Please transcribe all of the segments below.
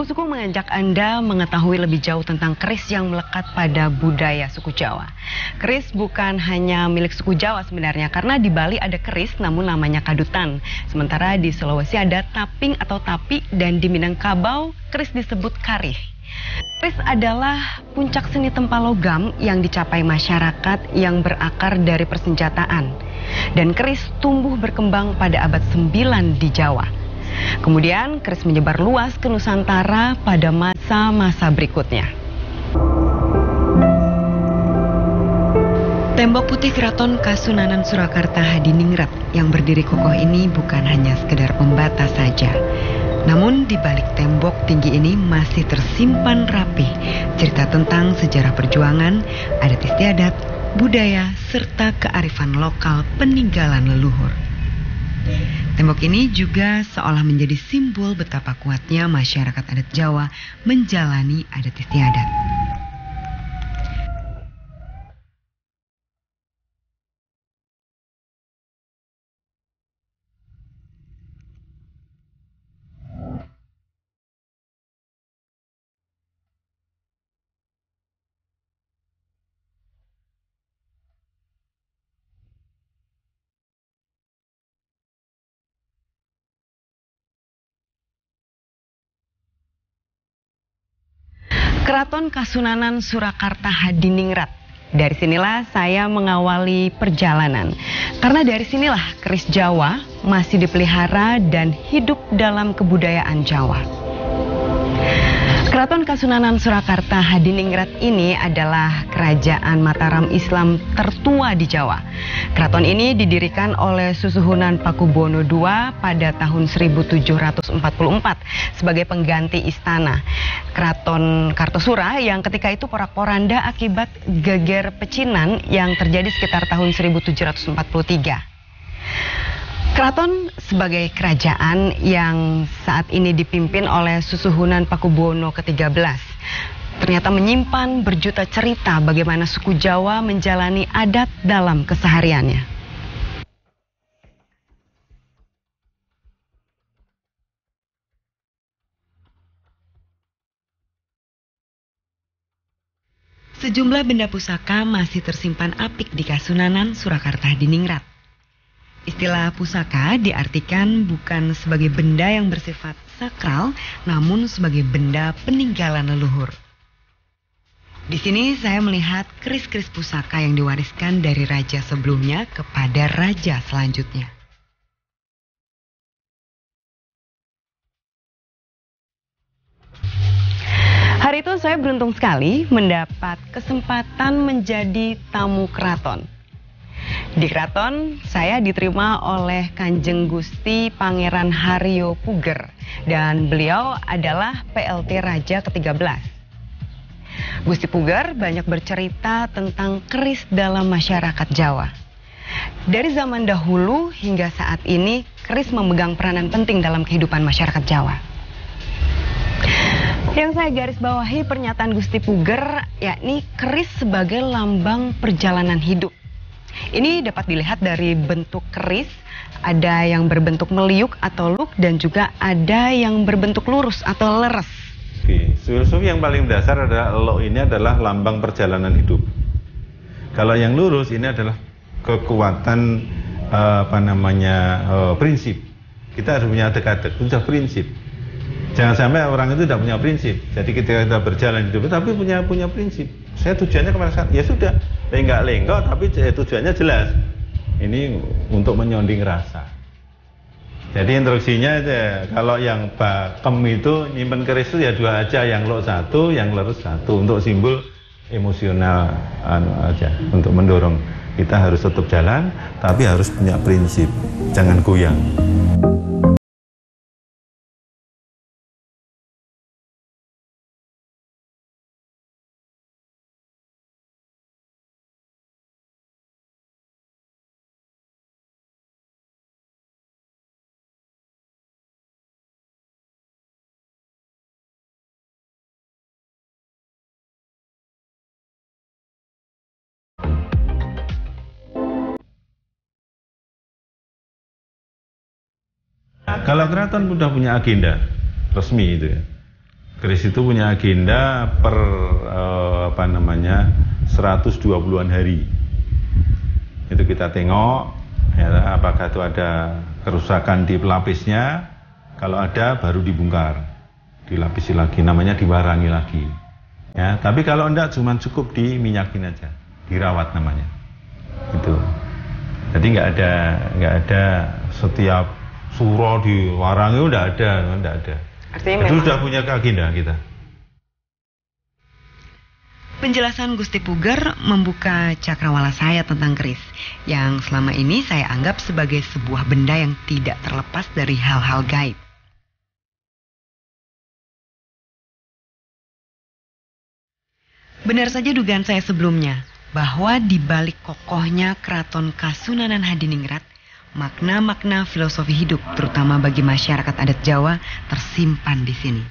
Suku-suku mengajak Anda mengetahui lebih jauh tentang keris yang melekat pada budaya suku Jawa. Keris bukan hanya milik suku Jawa sebenarnya, karena di Bali ada keris namun namanya kadutan. Sementara di Sulawesi ada taping atau tapi, dan di Minangkabau keris disebut karih. Keris adalah puncak seni tempa logam yang dicapai masyarakat yang berakar dari persenjataan. Dan keris tumbuh berkembang pada abad 9 di Jawa. Kemudian keris menyebar luas ke Nusantara pada masa-masa berikutnya. Tembok putih Keraton Kasunanan Surakarta Hadiningrat yang berdiri kokoh ini bukan hanya sekedar pembatas saja. Namun di balik tembok tinggi ini masih tersimpan rapih cerita tentang sejarah perjuangan, adat istiadat, budaya, serta kearifan lokal peninggalan leluhur. Tembok ini juga seolah menjadi simbol betapa kuatnya masyarakat adat Jawa menjalani adat istiadat. Keraton Kasunanan Surakarta Hadiningrat. Dari sinilah saya mengawali perjalanan. Karena dari sinilah keris Jawa masih dipelihara dan hidup dalam kebudayaan Jawa. Keraton Kasunanan Surakarta Hadiningrat ini adalah kerajaan Mataram Islam tertua di Jawa. Keraton ini didirikan oleh Susuhunan Pakubono II pada tahun 1744 sebagai pengganti istana Keraton Kartosura yang ketika itu porak-poranda akibat geger pecinan yang terjadi sekitar tahun 1743. Keraton sebagai kerajaan yang saat ini dipimpin oleh Susuhunan Pakubono ke-13 ternyata menyimpan berjuta cerita bagaimana suku Jawa menjalani adat dalam kesehariannya. Sejumlah benda pusaka masih tersimpan apik di Kasunanan Surakarta Hadiningrat. Istilah pusaka diartikan bukan sebagai benda yang bersifat sakral, namun sebagai benda peninggalan leluhur. Di sini saya melihat keris-keris pusaka yang diwariskan dari raja sebelumnya kepada raja selanjutnya. Hari itu saya beruntung sekali mendapat kesempatan menjadi tamu keraton. Di keraton, saya diterima oleh Kanjeng Gusti Pangeran Haryo Puger dan beliau adalah PLT Raja ke-13. Gusti Puger banyak bercerita tentang keris dalam masyarakat Jawa. Dari zaman dahulu hingga saat ini, keris memegang peranan penting dalam kehidupan masyarakat Jawa. Yang saya garis bawahi pernyataan Gusti Puger, yakni keris sebagai lambang perjalanan hidup. Ini dapat dilihat dari bentuk keris, ada yang berbentuk meliuk atau luk dan juga ada yang berbentuk lurus atau leres. Filosofi yang paling dasar adalah lo ini adalah lambang perjalanan hidup. Kalau yang lurus ini adalah kekuatan prinsip. Kita harus punya adek-adek, sudah prinsip. Jangan sampai orang itu tidak punya prinsip. Jadi ketika kita berjalan hidup tapi punya prinsip. Saya tujuannya kemana sana? Ya sudah, lenggak-lenggok tapi tujuannya jelas. Ini untuk menyonding rasa. Jadi instruksinya aja, kalau yang bakem itu nyimpen keris itu ya dua aja, yang lok satu, yang lerus satu, untuk simbol emosional aja, untuk mendorong kita harus tetap jalan, tapi harus punya prinsip, jangan goyang. Kalau keraton sudah punya agenda resmi itu ya. Keris itu punya agenda per 120-an hari. Itu kita tengok ya, apakah itu ada kerusakan di pelapisnya. Kalau ada baru dibongkar, dilapisi lagi, namanya diwarangi lagi. Ya, tapi kalau enggak cuma cukup diminyakin aja, dirawat namanya. Itu. Jadi nggak ada setiap suro diwarangi, enggak ada. Artinya itu sudah punya agenda kita. Penjelasan Gusti Puger membuka cakrawala saya tentang keris yang selama ini saya anggap sebagai sebuah benda yang tidak terlepas dari hal-hal gaib. Benar saja dugaan saya sebelumnya bahwa di balik kokohnya Keraton Kasunanan Hadiningrat, makna-makna filosofi hidup terutama bagi masyarakat adat Jawa tersimpan di sini.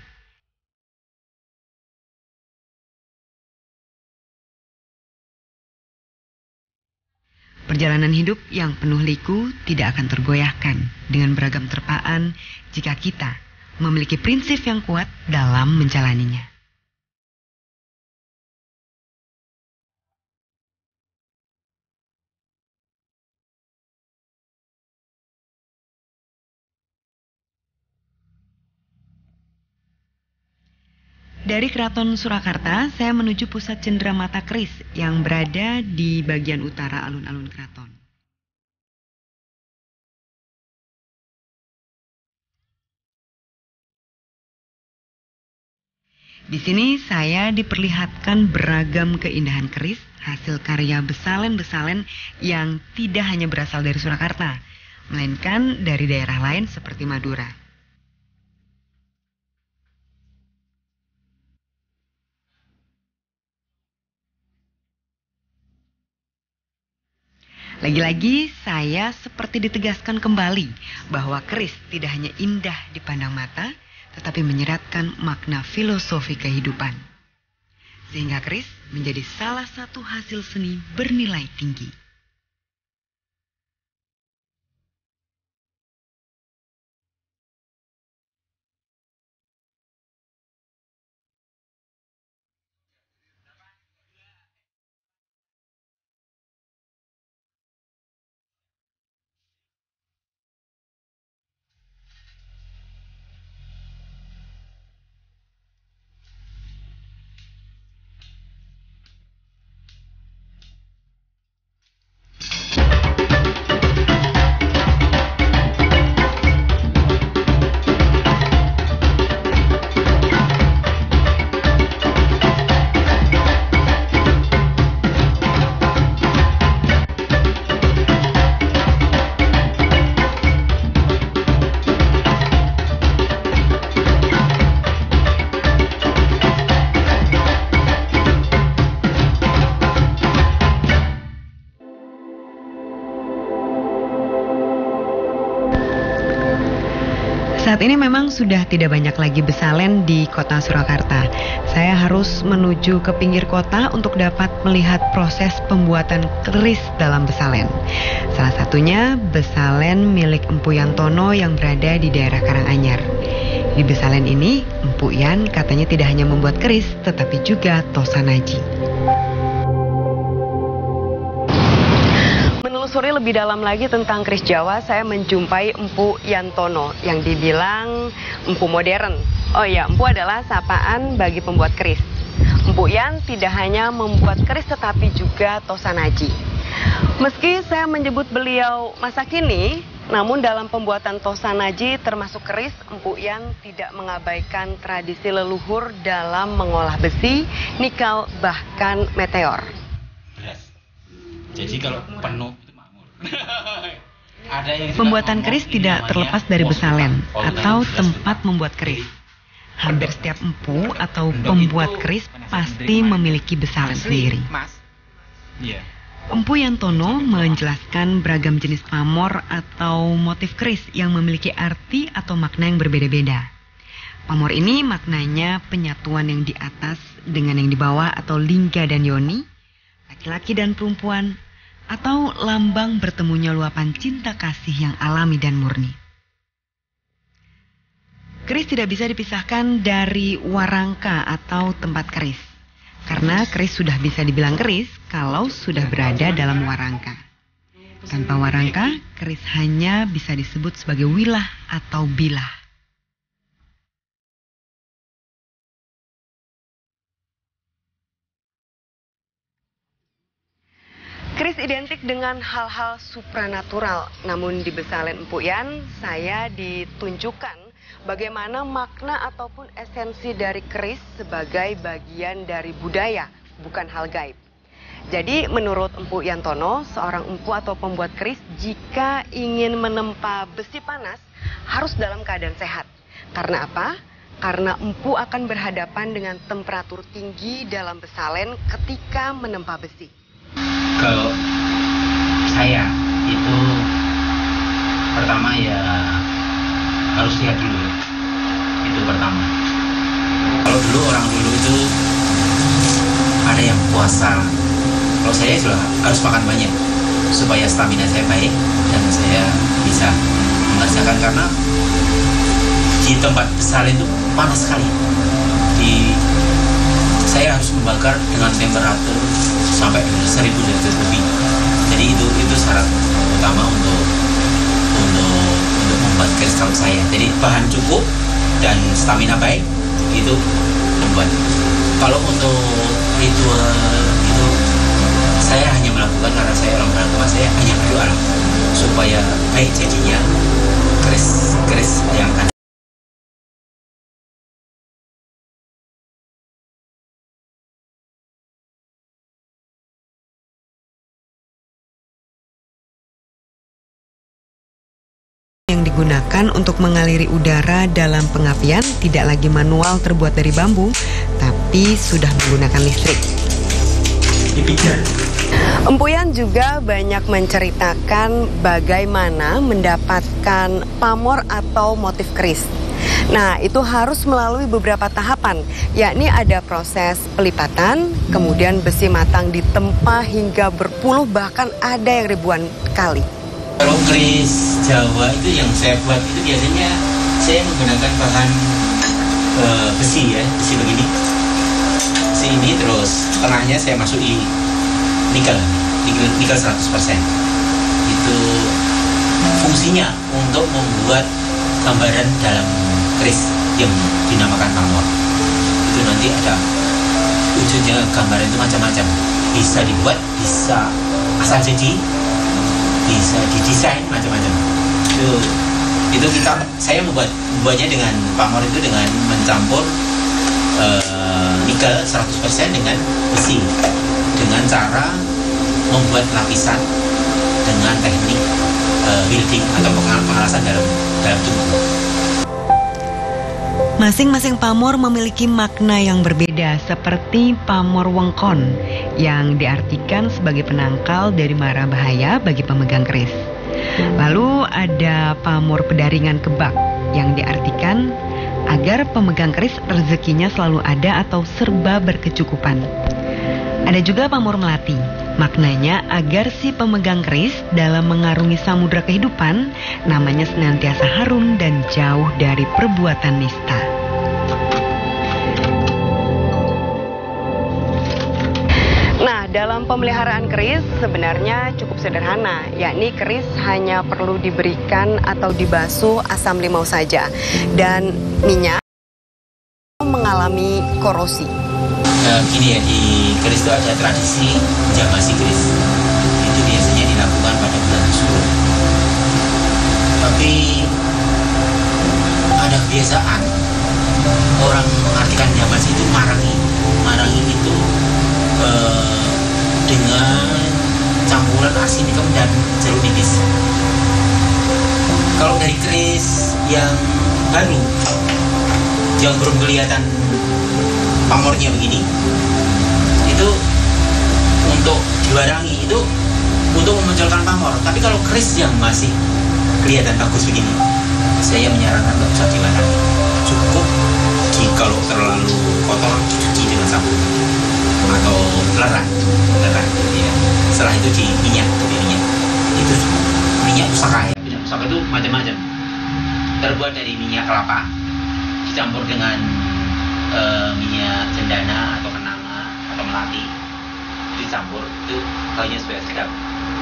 Perjalanan hidup yang penuh liku tidak akan tergoyahkan dengan beragam terpaan jika kita memiliki prinsip yang kuat dalam menjalaninya. Dari Keraton Surakarta, saya menuju pusat cenderamata keris yang berada di bagian utara alun-alun keraton. Di sini saya diperlihatkan beragam keindahan keris hasil karya besalen-besalen yang tidak hanya berasal dari Surakarta, melainkan dari daerah lain seperti Madura. Lagi-lagi saya seperti ditegaskan kembali bahwa keris tidak hanya indah dipandang mata, tetapi menyeratkan makna filosofi kehidupan. Sehingga keris menjadi salah satu hasil seni bernilai tinggi. Saat ini memang sudah tidak banyak lagi besalen di kota Surakarta. Saya harus menuju ke pinggir kota untuk dapat melihat proses pembuatan keris dalam besalen. Salah satunya besalen milik Empu Yantono yang berada di daerah Karanganyar. Di besalen ini, Empu Yan katanya tidak hanya membuat keris, tetapi juga tosanaji. Menelusuri lebih dalam lagi tentang keris Jawa, saya menjumpai Empu Yantono yang dibilang empu modern. Oh iya, empu adalah sapaan bagi pembuat keris. Empu Yan tidak hanya membuat keris tetapi juga tosanaji. Meski saya menyebut beliau masa kini, namun dalam pembuatan tosanaji termasuk keris, Empu Yan tidak mengabaikan tradisi leluhur dalam mengolah besi, nikel, bahkan meteor. Jadi kalau penuh itu makmur. Pembuatan keris tidak terlepas dari besalen atau tempat membuat keris. Hampir setiap empu atau pembuat keris pasti memiliki besalen sendiri. Empu Yantono menjelaskan beragam jenis pamor atau motif keris yang memiliki arti atau makna yang berbeda-beda. Pamor ini maknanya penyatuan yang di atas dengan yang di bawah atau lingga dan yoni, laki-laki dan perempuan, atau lambang bertemunya luapan cinta kasih yang alami dan murni. Keris tidak bisa dipisahkan dari warangka atau tempat keris. Karena keris sudah bisa dibilang keris kalau sudah berada dalam warangka. Tanpa warangka, keris hanya bisa disebut sebagai wilah atau bilah. Keris identik dengan hal-hal supranatural, namun di Besalen Empu Yan, saya ditunjukkan bagaimana makna ataupun esensi dari keris sebagai bagian dari budaya, bukan hal gaib. Jadi menurut Empu Yantono, seorang empu atau pembuat keris jika ingin menempa besi panas harus dalam keadaan sehat. Karena apa? Karena empu akan berhadapan dengan temperatur tinggi dalam besalen ketika menempa besi. Kalau saya itu pertama ya harus lihat dulu, itu pertama. Kalau dulu orang dulu itu ada yang puasa, kalau saya sudah harus makan banyak supaya stamina saya baik dan saya bisa mengerjakan, karena di tempat besar itu panas sekali. Saya harus membakar dengan temperatur sampai 1000 derajat lebih. Jadi itu syarat utama untuk membuat keris kalau saya. Jadi bahan cukup dan stamina baik itu membuat. Kalau untuk ritual itu saya hanya melakukan karena saya orang beragama, saya hanya berdoa supaya baik jadinya keris yang akan. Yang digunakan untuk mengaliri udara dalam pengapian tidak lagi manual terbuat dari bambu, tapi sudah menggunakan listrik. Empu Yan juga banyak menceritakan bagaimana mendapatkan pamor atau motif keris. Nah, itu harus melalui beberapa tahapan, yakni ada proses pelipatan, kemudian besi matang ditempa hingga berpuluh bahkan ada yang ribuan kali. Kalau keris Jawa itu yang saya buat itu biasanya saya menggunakan bahan besi ya, besi begini. Besi ini terus tengahnya saya masuki nikel 100%. Itu fungsinya untuk membuat gambaran dalam keris yang dinamakan pamor. Itu nanti ada wujudnya, gambaran itu macam-macam. Bisa dibuat, bisa asal jadi, bisa didesain macam-macam. Itu saya membuatnya dengan pamor itu dengan mencampur nikel 100% dengan besi, dengan cara membuat lapisan dengan teknik welding atau pengalasan dalam tubuh. Masing-masing pamor memiliki makna yang berbeda, seperti pamor wengkon yang diartikan sebagai penangkal dari mara bahaya bagi pemegang keris. Lalu ada pamor pedaringan kebak yang diartikan agar pemegang keris rezekinya selalu ada atau serba berkecukupan. Ada juga pamor melati, maknanya agar si pemegang keris dalam mengarungi samudra kehidupan namanya senantiasa harum dan jauh dari perbuatan nista. Nah, dalam pemeliharaan keris sebenarnya cukup sederhana, yakni keris hanya perlu diberikan atau dibasuh asam limau saja dan minyak mengalami korosi. Gini ya, di keris itu ada tradisi jamasi keris. Itu biasanya dilakukan pada bulan Suro. Tapi ada kebiasaan orang mengartikan jamasi itu marangi. Marangi itu dengan campuran arsinicum dan jeruk nipis. Kalau dari keris yang baru, yang belum kelihatan pamornya begini, itu untuk diwarangi, itu untuk memunculkan pamor. Tapi kalau keris yang masih kelihatan bagus begini, saya menyarankan nggak usah diwarangi, cukup kalau terlalu kotor dicuci dengan sabun atau lerah ya. Setelah itu di minyak itu minyak pusaka ya. Minyak pusaka itu macam-macam, terbuat dari minyak kelapa, dicampur dengan minyak cendana atau kenanga atau melati, dicampur itu kayunya supaya sedap,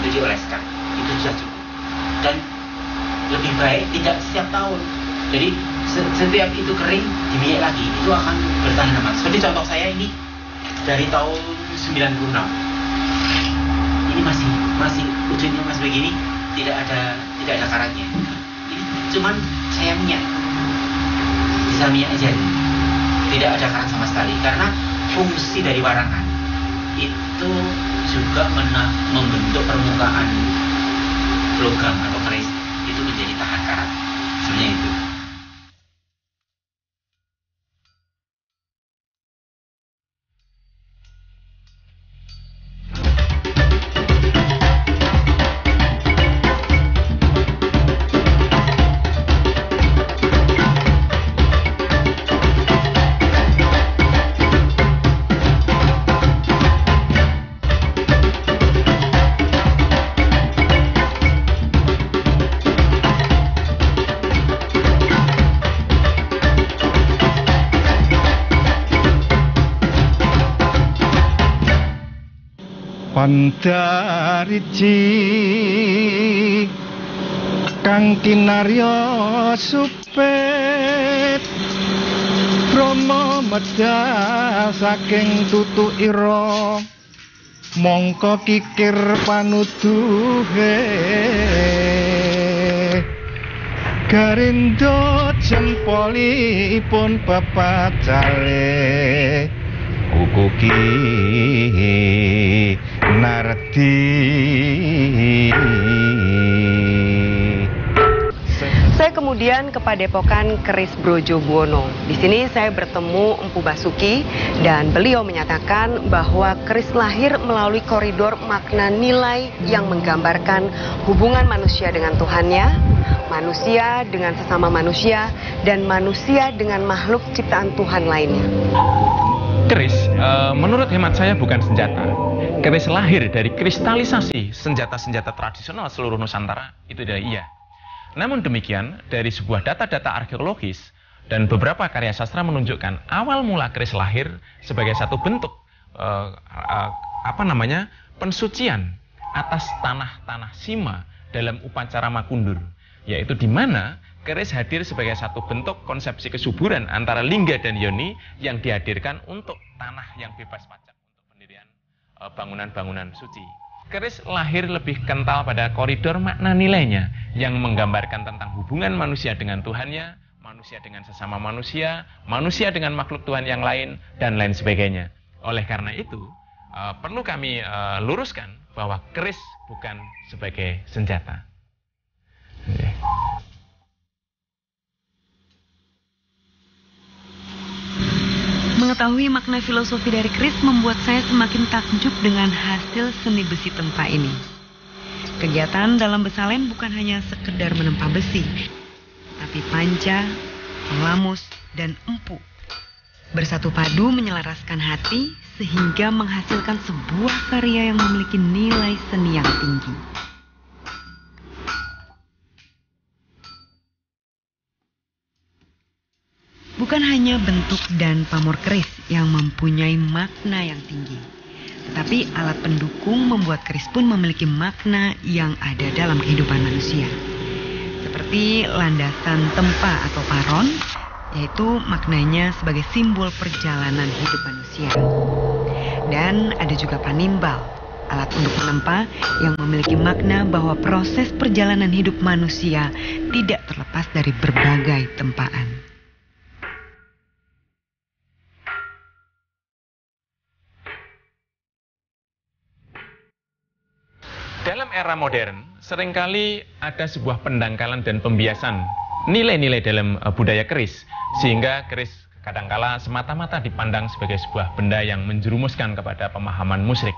itu dioleskan, itu sudah cukup. Dan lebih baik tidak setiap tahun, jadi setiap itu kering diminyak lagi, itu akan bertahan lama. Seperti contoh saya ini dari tahun 96, ini masih wujudnya masih begini, tidak ada karatnya. Ini cuman saya minyak, bisa minyak aja, tidak ada karat sama sekali. Karena fungsi dari warangan itu juga membentuk permukaan logam atau keris itu menjadi tahan karat. Sebenarnya itu. Pandariji kang kinarya supet Rama medal saking tutu ira mongko kikir panuduhe garindo jempolipun papacale kukuki nardi. Saya kemudian ke Padepokan Keris Brojobuwono. Di sini saya bertemu Empu Basuki dan beliau menyatakan bahwa keris lahir melalui koridor makna nilai yang menggambarkan hubungan manusia dengan Tuhannya, manusia dengan sesama manusia, dan manusia dengan makhluk ciptaan Tuhan lainnya. Keris, menurut hemat saya bukan senjata. Keris lahir dari kristalisasi senjata-senjata tradisional seluruh Nusantara, itu adalah iya. Namun demikian, dari sebuah data-data arkeologis dan beberapa karya sastra menunjukkan awal mula keris lahir sebagai satu bentuk pensucian atas tanah-tanah Sima dalam upacara Makundur, yaitu di mana keris hadir sebagai satu bentuk konsepsi kesuburan antara lingga dan yoni yang dihadirkan untuk tanah yang bebas pajak untuk pendirian bangunan-bangunan suci. Keris lahir lebih kental pada koridor makna nilainya yang menggambarkan tentang hubungan manusia dengan Tuhannya, manusia dengan sesama manusia, manusia dengan makhluk Tuhan yang lain, dan lain sebagainya. Oleh karena itu, perlu kami luruskan bahwa keris bukan sebagai senjata. Mengetahui makna filosofi dari keris membuat saya semakin takjub dengan hasil seni besi tempa ini. Kegiatan dalam Besalen bukan hanya sekedar menempa besi, tapi panca, lamus, dan empu bersatu padu menyelaraskan hati sehingga menghasilkan sebuah karya yang memiliki nilai seni yang tinggi. Bukan hanya bentuk dan pamor keris yang mempunyai makna yang tinggi, tetapi alat pendukung membuat keris pun memiliki makna yang ada dalam kehidupan manusia. Seperti landasan tempa atau paron, yaitu maknanya sebagai simbol perjalanan hidup manusia. Dan ada juga panimbal, alat untuk menempa yang memiliki makna bahwa proses perjalanan hidup manusia tidak terlepas dari berbagai tempaan. Dalam era modern, seringkali ada sebuah pendangkalan dan pembiasan nilai-nilai dalam budaya keris, sehingga keris kadangkala semata-mata dipandang sebagai sebuah benda yang menjerumuskan kepada pemahaman musyrik.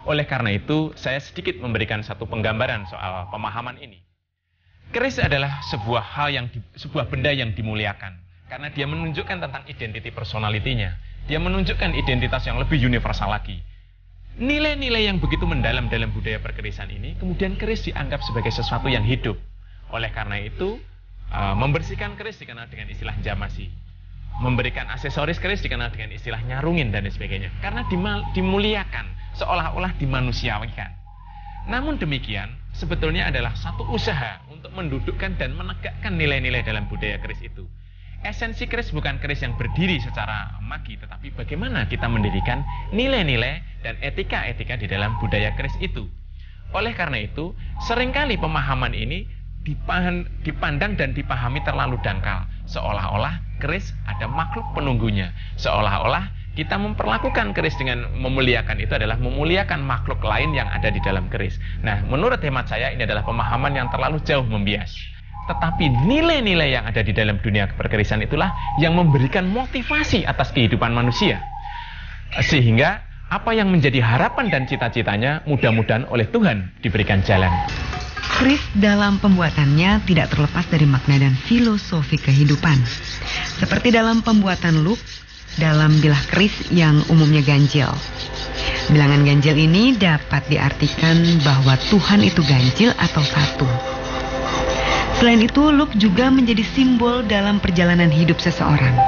Oleh karena itu, saya sedikit memberikan satu penggambaran soal pemahaman ini. Keris adalah sebuah benda yang dimuliakan, karena dia menunjukkan tentang identitas personalitinya. Dia menunjukkan identitas yang lebih universal lagi. Nilai-nilai yang begitu mendalam dalam budaya perkerisan ini, kemudian keris dianggap sebagai sesuatu yang hidup. Oleh karena itu, membersihkan keris dikenal dengan istilah jamasi. memberikan aksesoris keris dikenal dengan istilah nyarungin dan sebagainya. Karena dimuliakan, seolah-olah dimanusiawikan. Namun demikian, sebetulnya adalah satu usaha untuk mendudukkan dan menegakkan nilai-nilai dalam budaya keris itu. Esensi keris bukan keris yang berdiri secara magi, tetapi bagaimana kita mendirikan nilai-nilai dan etika-etika di dalam budaya keris itu. Oleh karena itu, seringkali pemahaman ini dipandang dan dipahami terlalu dangkal, seolah-olah keris ada makhluk penunggunya, seolah-olah kita memperlakukan keris dengan memuliakan itu adalah memuliakan makhluk lain yang ada di dalam keris. Nah, menurut hemat saya ini adalah pemahaman yang terlalu jauh membias. Tetapi nilai-nilai yang ada di dalam dunia perkerisan itulah yang memberikan motivasi atas kehidupan manusia. Sehingga apa yang menjadi harapan dan cita-citanya mudah-mudahan oleh Tuhan diberikan jalan. Keris dalam pembuatannya tidak terlepas dari makna dan filosofi kehidupan. Seperti dalam pembuatan loop, dalam bilah keris yang umumnya ganjil. Bilangan ganjil ini dapat diartikan bahwa Tuhan itu ganjil atau satu. Selain itu, loop juga menjadi simbol dalam perjalanan hidup seseorang.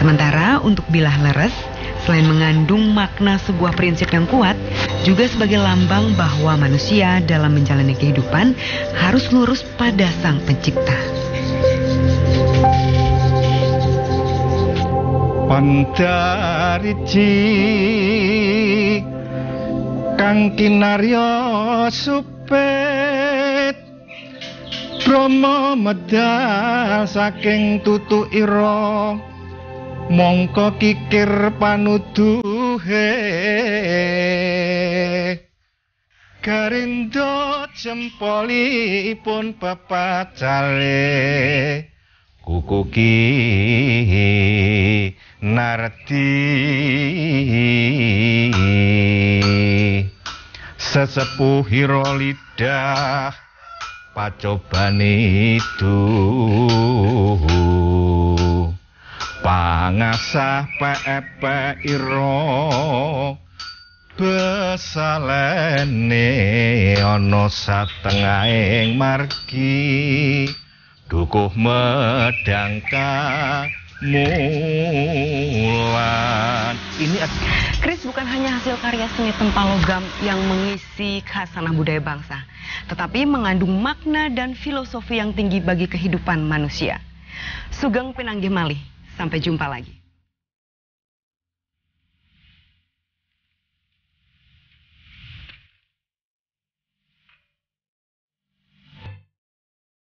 Sementara untuk bilah leres, selain mengandung makna sebuah prinsip yang kuat, juga sebagai lambang bahwa manusia dalam menjalani kehidupan harus lurus pada Sang Pencipta. Pandarici kang kinarya supet Brahma medal saking tutu ira mongko kikir panuduhe Garindo jempolipun pepacale kukuki nardi sesepuhira lidah pacobane itu pangasah pepe ira besalene ana satengahing margi dukuh medangka mulan. Keris bukan hanya hasil karya seni tempalogam yang mengisi khasanah budaya bangsa, tetapi mengandung makna dan filosofi yang tinggi bagi kehidupan manusia. Sugeng Pinanggih Malih, sampai jumpa lagi.